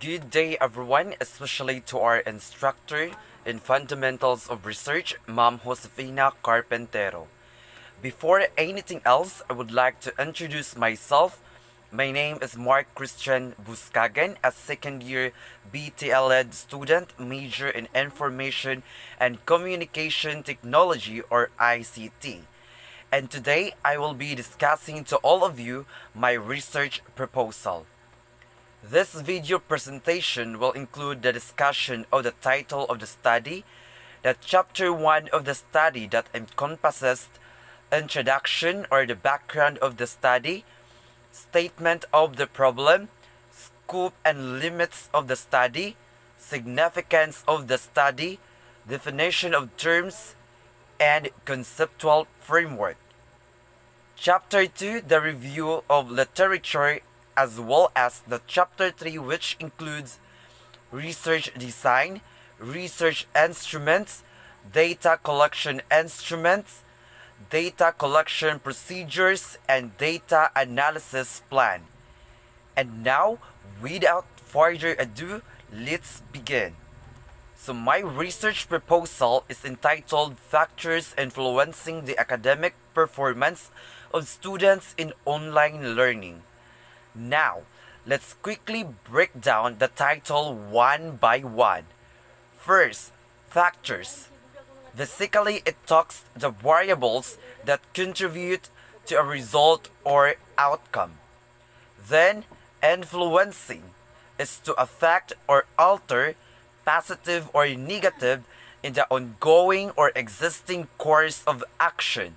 Good day, everyone, especially to our instructor in Fundamentals of Research, Ma'am Josefina Carpentero. Before anything else, I would like to introduce myself. My name is Mark Christian Buscagan, a second-year BTLED student, major in Information and Communication Technology or ICT. And today, I will be discussing to all of you my research proposal. This video presentation will include the discussion of the title of the study, the chapter 1 of the study that encompasses introduction or the background of the study, statement of the problem, scope and limits of the study, significance of the study, definition of terms, and conceptual framework. Chapter 2, the review of literature, as well as the chapter 3, which includes research design, research instruments, data collection instruments, data collection procedures, and data analysis plan. And now, without further ado, let's begin. So my research proposal is entitled Factors Influencing the Academic Performance of Students in Online Learning. Now, let's quickly break down the title one by one. First, factors. Basically, it talks the variables that contribute to a result or outcome. Then, influencing is to affect or alter, positive or negative, in the ongoing or existing course of action.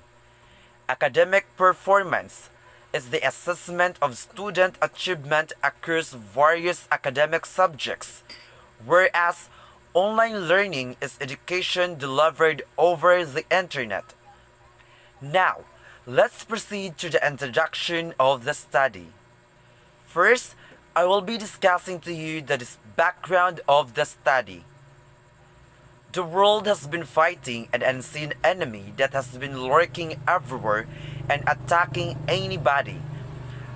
Academic performance is the assessment of student achievement across various academic subjects, whereas online learning is education delivered over the internet. Now, let's proceed to the introduction of the study. First, I will be discussing to you the background of the study. The world has been fighting an unseen enemy that has been lurking everywhere and attacking anybody.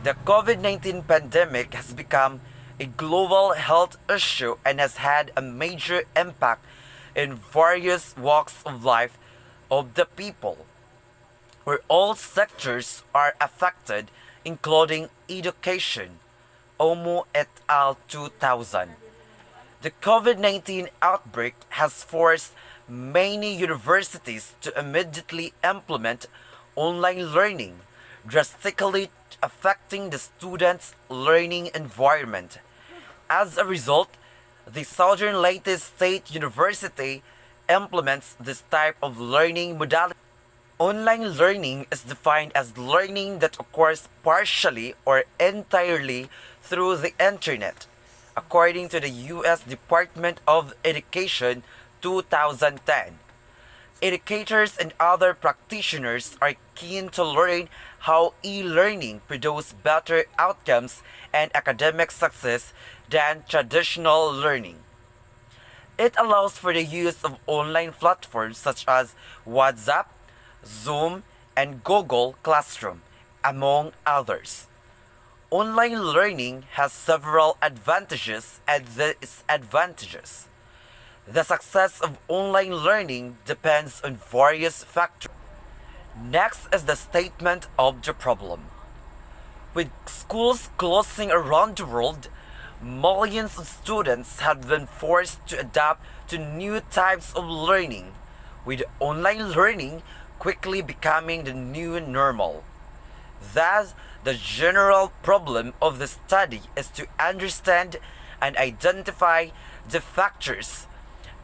The COVID-19 pandemic has become a global health issue and has had a major impact in various walks of life of the people, where all sectors are affected, including education. Omo et al. 2000. The COVID-19 outbreak has forced many universities to immediately implement online learning, drastically affecting the students' learning environment. As a result, the Southern Leyte State University implements this type of learning modality. Online learning is defined as learning that occurs partially or entirely through the internet, according to the U.S. Department of Education 2010. Educators and other practitioners are keen to learn how e-learning produces better outcomes and academic success than traditional learning. It allows for the use of online platforms such as WhatsApp, Zoom, and Google Classroom, among others. Online learning has several advantages and disadvantages. The success of online learning depends on various factors. Next is the statement of the problem. With schools closing around the world, millions of students have been forced to adapt to new types of learning, with online learning quickly becoming the new normal. Thus, the general problem of the study is to understand and identify the factors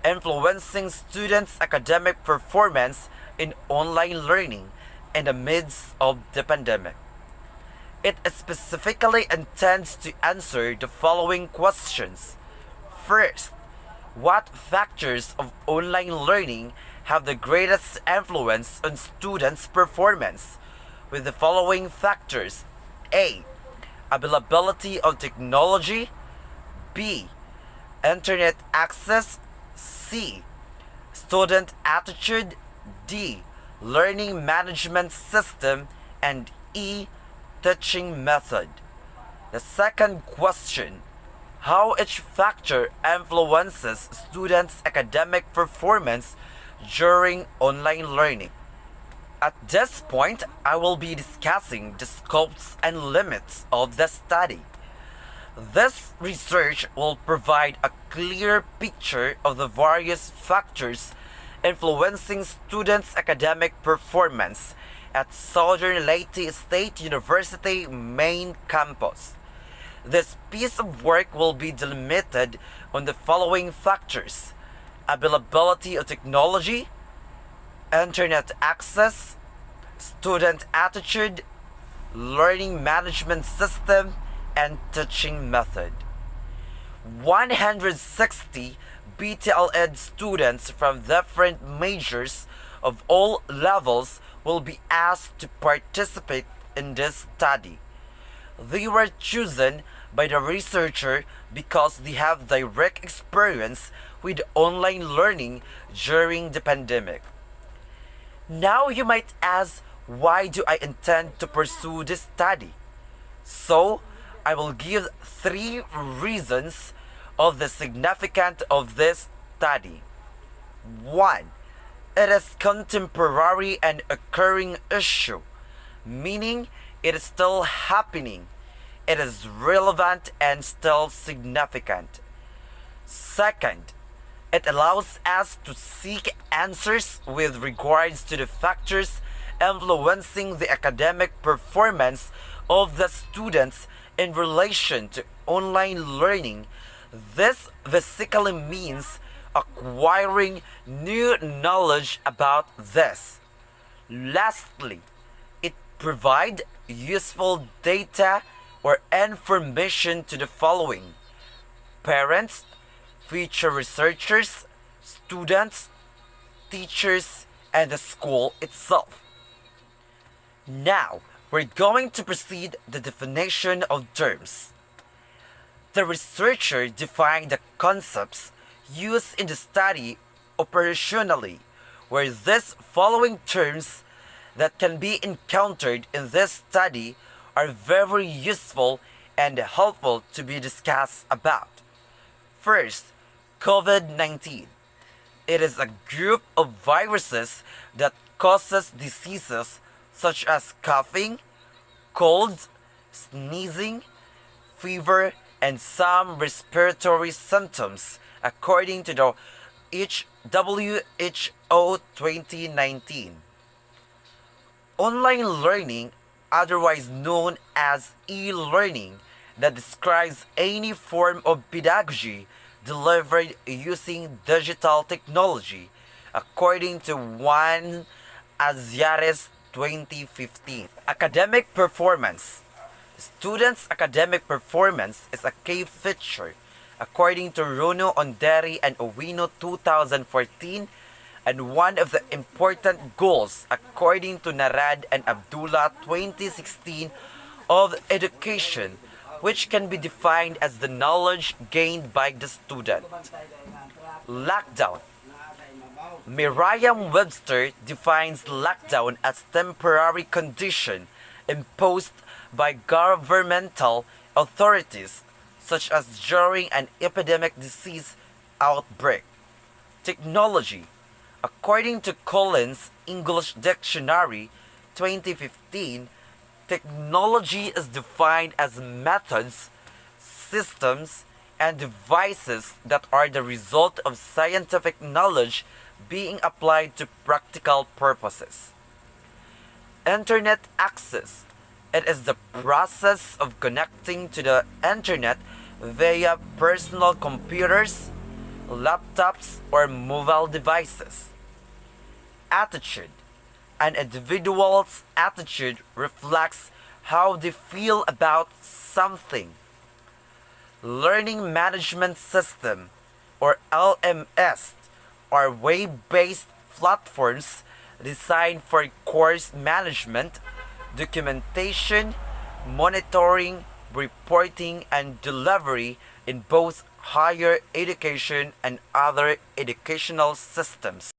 influencing students' academic performance in online learning in the midst of the pandemic. It specifically intends to answer the following questions. First, what factors of online learning have the greatest influence on students' performance? With the following factors: A. Availability of technology. B. Internet access. C. Student attitude. D. Learning management system. And E. Teaching method. The second question: how each factor influences students' academic performance during online learning. At this point, I will be discussing the scopes and limits of the study. This research will provide a clear picture of the various factors influencing students' academic performance at Southern Leyte State University main campus. This piece of work will be delimited on the following factors: availability of technology, internet access, student attitude, learning management system, and teaching method. 160 BTLED students from different majors of all levels will be asked to participate in this study. They were chosen by the researcher because they have direct experience with online learning during the pandemic. Now you might ask, why do I intend to pursue this study? So, I will give 3 reasons of the significance of this study. 1. It is contemporary and occurring issue, meaning it is still happening. It is relevant and still significant. Second, it allows us to seek answers with regards to the factors influencing the academic performance of the students in relation to online learning. This basically means acquiring new knowledge about this. Lastly, it provides useful data or information to the following: parents, future researchers, students, teachers, and the school itself. Now, we're going to proceed the definition of terms. The researcher defined the concepts used in the study operationally, where these following terms that can be encountered in this study are very useful and helpful to be discussed about. First, COVID-19. It is a group of viruses that causes diseases such as coughing, colds, sneezing, fever, and some respiratory symptoms, according to the WHO 2019. Online learning, otherwise known as e-learning, that describes any form of pedagogy delivered using digital technology, according to Juan Aziares 2015. Academic performance. Students' academic performance is a key feature, according to Runo Onderi and Owino 2014, and one of the important goals, according to Narad and Abdullah 2016, of education, which can be defined as the knowledge gained by the student. Lockdown. Merriam-Webster defines lockdown as temporary condition imposed by governmental authorities, such as during an epidemic disease outbreak. Technology. According to Collins English Dictionary 2015, technology is defined as methods, systems, and devices that are the result of scientific knowledge being applied to practical purposes. Internet access. It is the process of connecting to the internet via personal computers, laptops, or mobile devices. Attitude. An individual's attitude reflects how they feel about something. Learning management system, or LMS, are web-based platforms designed for course management, documentation, monitoring, reporting, and delivery in both higher education and other educational systems.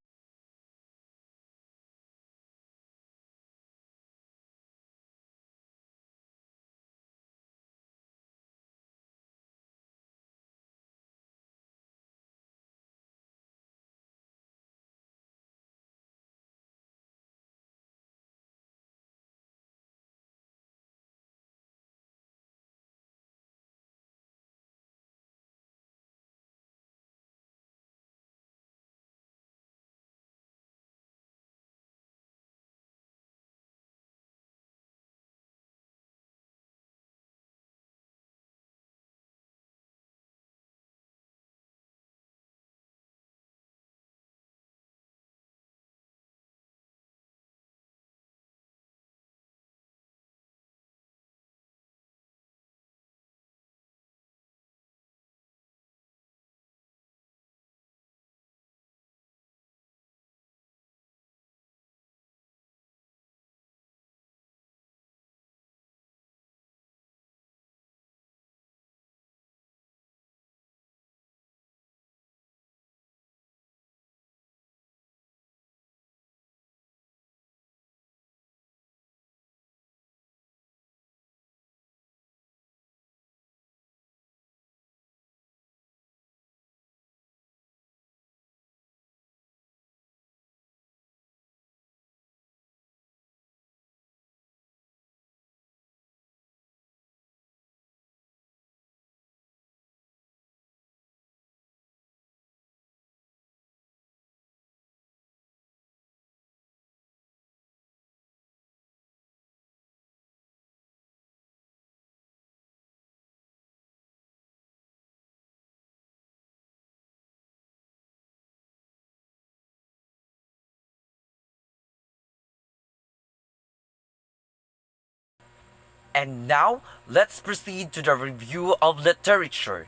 And now, let's proceed to the review of literature.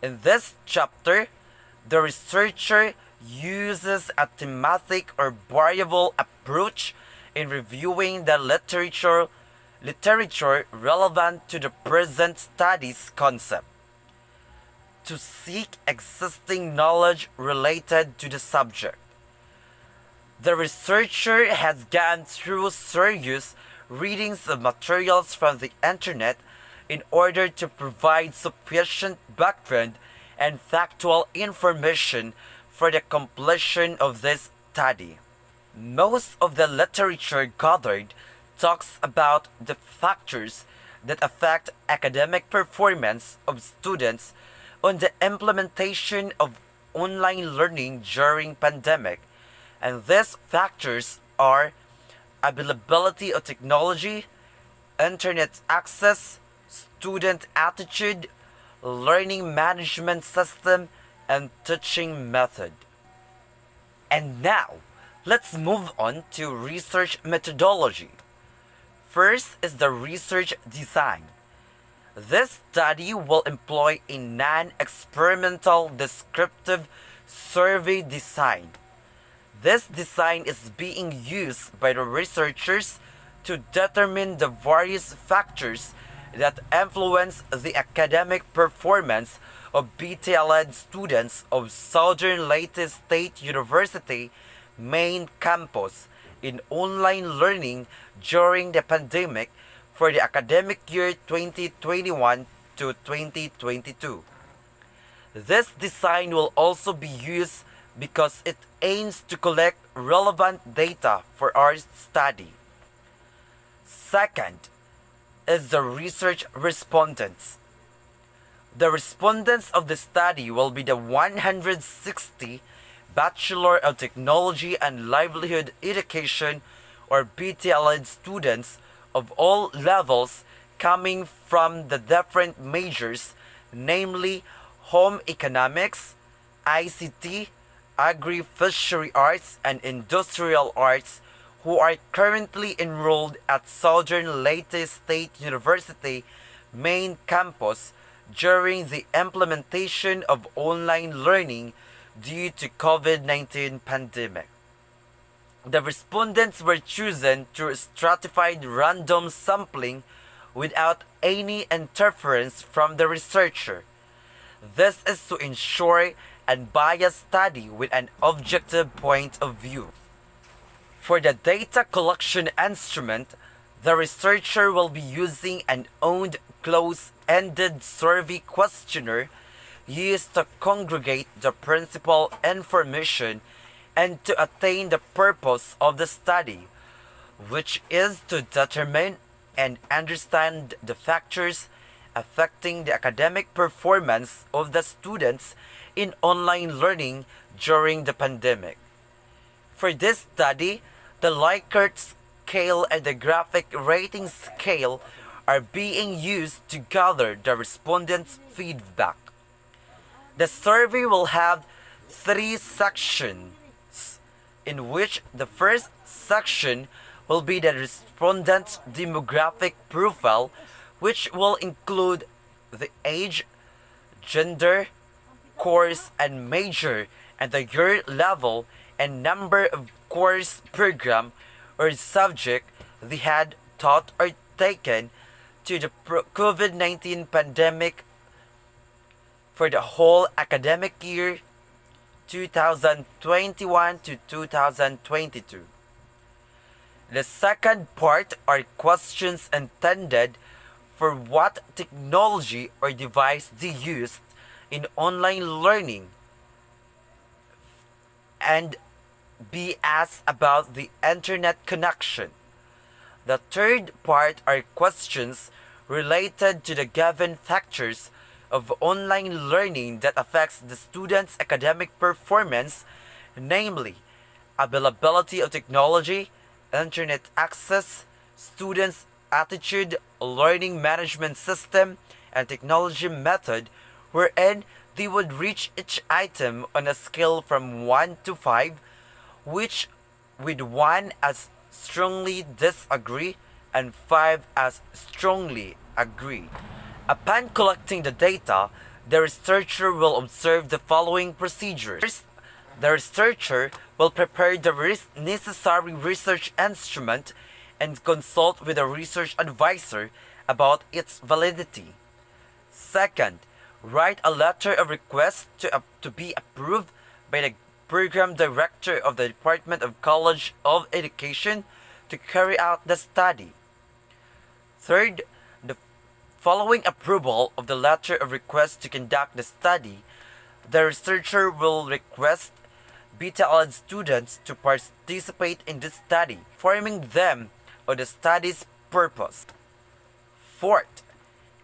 In this chapter, the researcher uses a thematic or variable approach in reviewing the literature relevant to the present studies concept to seek existing knowledge related to the subject. The researcher has gone through serious readings of materials from the internet in order to provide sufficient background and factual information for the completion of this study. Most of the literature gathered talks about the factors that affect academic performance of students on the implementation of online learning during pandemic, and these factors are availability of technology, internet access, student attitude, learning management system, and teaching method. And now, let's move on to research methodology. First is the research design. This study will employ a non-experimental descriptive survey design. This design is being used by the researchers to determine the various factors that influence the academic performance of BTLED students of Southern Leyte State University main campus in online learning during the pandemic for the academic year 2021 to 2022. This design will also be used because it aims to collect relevant data for our study. Second is the research respondents. The respondents of the study will be the 160 Bachelor of Technology and Livelihood Education or BTLED students of all levels coming from the different majors, namely Home Economics, ICT, Agri-Fishery Arts, and Industrial Arts, who are currently enrolled at Southern Leyte State University main campus during the implementation of online learning due to COVID-19 pandemic. The respondents were chosen through stratified random sampling without any interference from the researcher. This is to ensure unbiased study with an objective point of view. For the data collection instrument, the researcher will be using an owned closed-ended survey questionnaire used to congregate the principal information and to attain the purpose of the study, which is to determine and understand the factors affecting the academic performance of the students in online learning during the pandemic. For this study, the Likert scale and the graphic rating scale are being used to gather the respondents' feedback. The survey will have 3 sections, in which the first section will be the respondent's demographic profile, which will include the age, gender, course and major, and the year level and number of course program or subject they had taught or taken to the COVID-19 pandemic for the whole academic year 2021 to 2022. The second part are questions intended for what technology or device they used in online learning and be asked about the internet connection. The third part are questions related to the given factors of online learning that affects the student's academic performance, namely availability of technology, internet access, students' attitude, learning management system, and technology method, wherein they would reach each item on a scale from 1 to 5, which with 1 as strongly disagree and 5 as strongly agree. Upon collecting the data, the researcher will observe the following procedures. First, the researcher will prepare the necessary research instrument and consult with a research advisor about its validity. Second, write a letter of request to be approved by the program director of the Department of College of Education to carry out the study. Third, the following approval of the letter of request to conduct the study, the researcher will request BTLN students to participate in this study, informing them of the study's purpose. Fourth,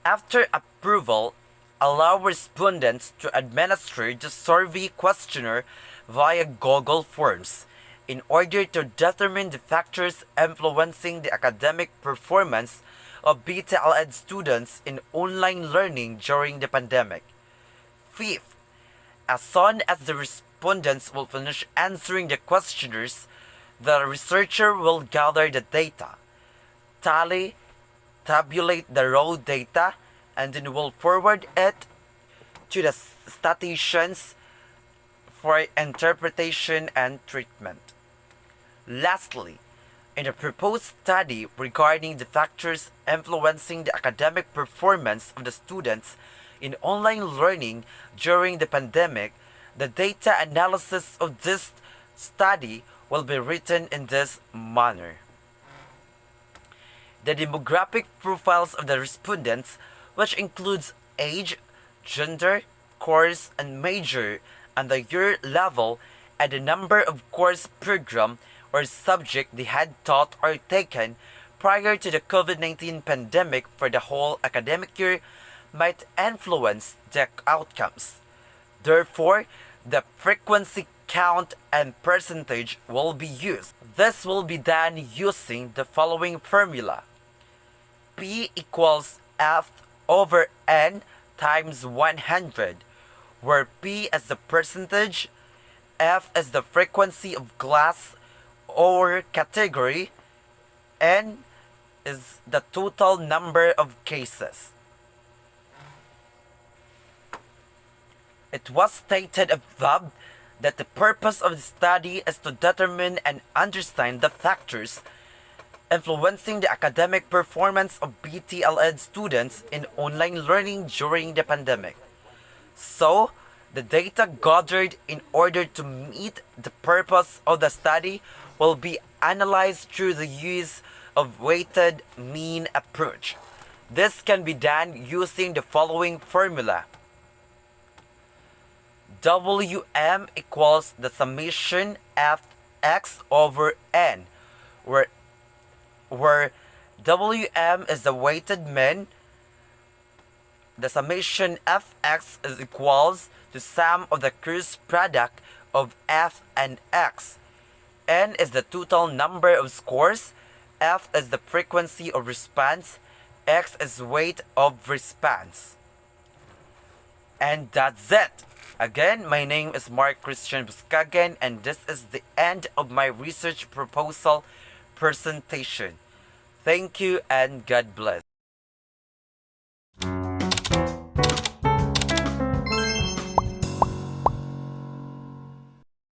after approval, allow respondents to administer the survey questionnaire via Google Forms in order to determine the factors influencing the academic performance of BTLN students in online learning during the pandemic. Fifth, as soon as the respondents will finish answering the questionnaires, the researcher will gather the data, tabulate the raw data, and then will forward it to the statisticians for interpretation and treatment. Lastly, in the proposed study regarding the factors influencing the academic performance of the students in online learning during the pandemic, the data analysis of this study will be written in this manner. The demographic profiles of the respondents, which includes age, gender, course and major, and the year level, and the number of course program or subject they had taught or taken prior to the COVID-19 pandemic for the whole academic year, might influence the outcomes. Therefore, the frequency count and percentage will be used. This will be done using the following formula. P equals F over N times 100, where P is the percentage, F is the frequency of class or category, N is the total number of cases. It was stated above that the purpose of the study is to determine and understand the factors influencing the academic performance of BTLN students in online learning during the pandemic. So, the data gathered in order to meet the purpose of the study will be analyzed through the use of weighted mean approach. This can be done using the following formula. WM equals the summation Fx over N, where WM is the weighted mean. The summation Fx is equals to sum of the cross product of F and X. N is the total number of scores, F is the frequency of response, X is weight of response. And that's it. Again, my name is Mark Christian Buscagan, and this is the end of my research proposal presentation. Thank you and God bless.